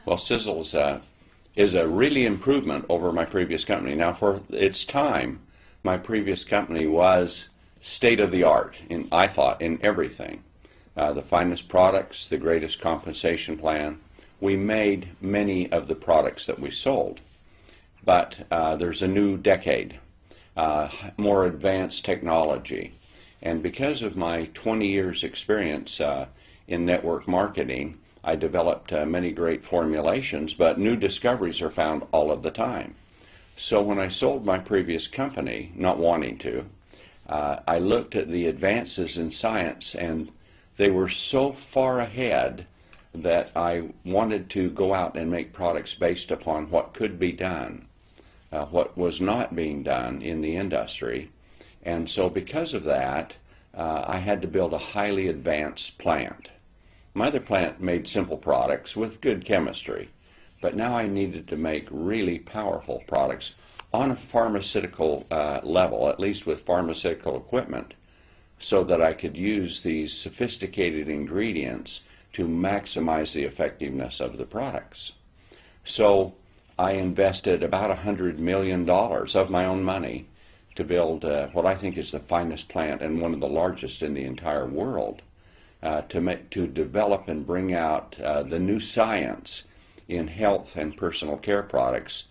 Well, Sizzle's is a really improvement over my previous company. Now, for its time, my previous company was state of the art, I thought, in everything. The finest products, the greatest compensation plan. We made many of the products that we sold. But there's a new decade, more advanced technology. And because of my 20 years experience in network marketing, I developed many great formulations, but new discoveries are found all of the time. So when I sold my previous company, not wanting to, I looked at the advances in science, and they were so far ahead that I wanted to go out and make products based upon what could be done, what was not being done in the industry. And so because of that, I had to build a highly advanced plant. My other plant made simple products with good chemistry, but now I needed to make really powerful products on a pharmaceutical level, at least with pharmaceutical equipment, so that I could use these sophisticated ingredients to maximize the effectiveness of the products. So I invested about $100 million of my own money to build what I think is the finest plant and one of the largest in the entire world, to develop and bring out the new science in health and personal care products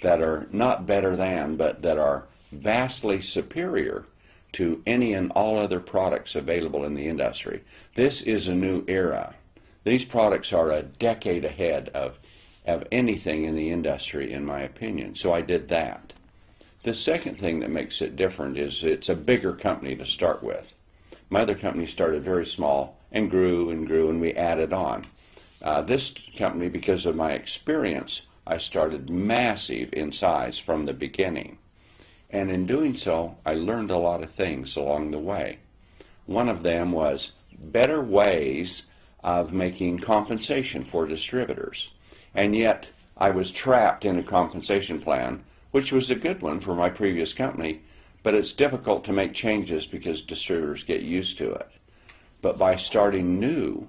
that are not better than, but that are vastly superior to any and all other products available in the industry. This is a new era. These products are a decade ahead of anything in the industry, in my opinion. So I did that. The second thing that makes it different is it's a bigger company to start with. My other company started very small and grew, and we added on. This company, because of my experience, I started massive in size from the beginning. And in doing so, I learned a lot of things along the way. One of them was better ways of making compensation for distributors. And yet, I was trapped in a compensation plan, which was a good one for my previous company, but it's difficult to make changes because distributors get used to it. But by starting new,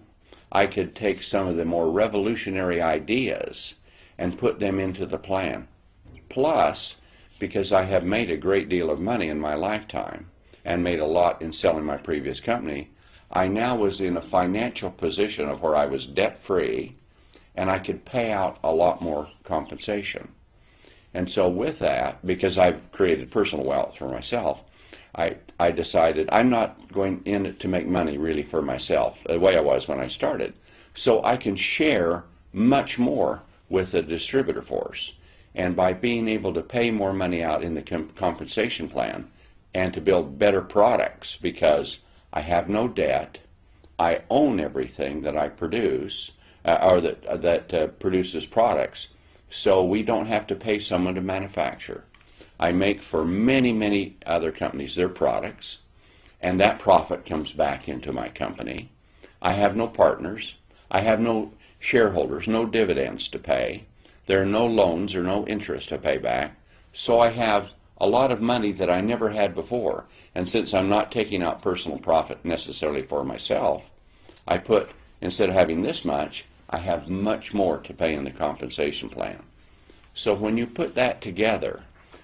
I could take some of the more revolutionary ideas and put them into the plan. Plus, because I have made a great deal of money in my lifetime and made a lot in selling my previous company, I now was in a financial position of where I was debt-free and I could pay out a lot more compensation. And so with that, because I've created personal wealth for myself, I decided I'm not going in it to make money really for myself, the way I was when I started. So I can share much more with the distributor force. And by being able to pay more money out in the compensation plan and to build better products, because I have no debt, I own everything that I produce, or that produces products, so we don't have to pay someone to manufacture. I make for many, many other companies their products, and that profit comes back into my company. I have no partners. I have no shareholders, no dividends to pay. There are no loans or no interest to pay back. So I have a lot of money that I never had before. And since I'm not taking out personal profit necessarily for myself, I put, instead of having this much, I have much more to pay in the compensation plan. So when you put that together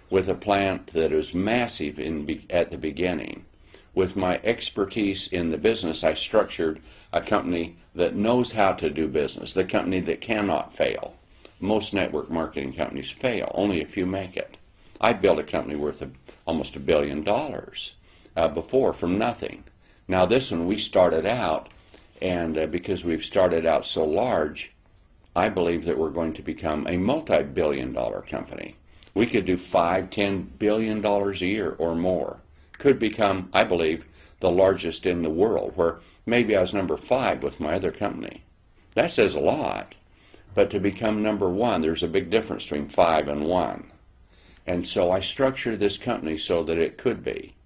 with a plant that is massive at the beginning, with my expertise in the business, I structured a company that knows how to do business, the company that cannot fail. Most network marketing companies fail. Only a few make it. I built a company worth almost $1 billion before from nothing. Now this one, we started out, and because we've started out so large, I believe that we're going to become a multi-billion-dollar company. We could do $5–10 billion a year or more. Could become, I believe, the largest in the world, where maybe I was number 5 with my other company. That says a lot. But to become number 1, there's a big difference between 5 and 1. And so I structured this company so that it could be.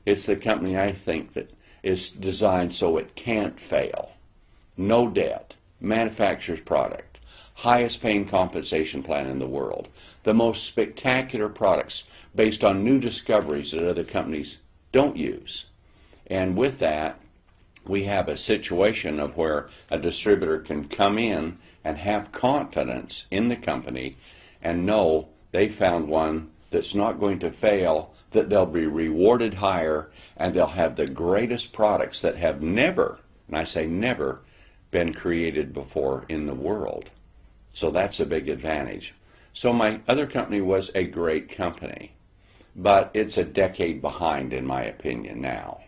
It's the company I think that is designed so it can't fail. No debt, manufactures product, highest paying compensation plan in the world, the most spectacular products based on new discoveries that other companies don't use. And with that, we have a situation of where a distributor can come in and have confidence in the company and know they found one that's not going to fail, that they'll be rewarded higher, and they'll have the greatest products that have never, and I say never, been created before in the world. So that's a big advantage. So my other company was a great company, but it's a decade behind in my opinion now.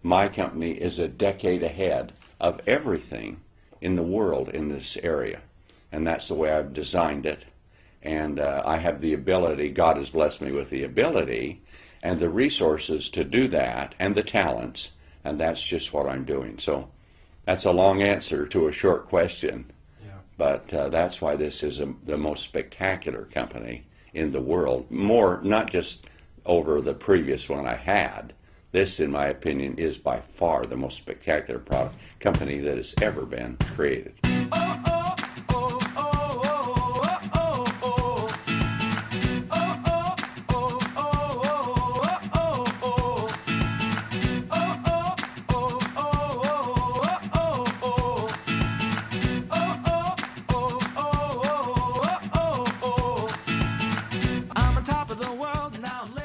My company is a decade ahead of everything in the world in this area, and that's the way I've designed it. And I have the ability, God has blessed me with the ability and the resources to do that, and the talents, and that's just what I'm doing. So that's a long answer to a short question, yeah. But that's why this is the most spectacular company in the world. More, not just over the previous one I had. This, in my opinion, is by far the most spectacular company that has ever been created. I'm on top of the world now.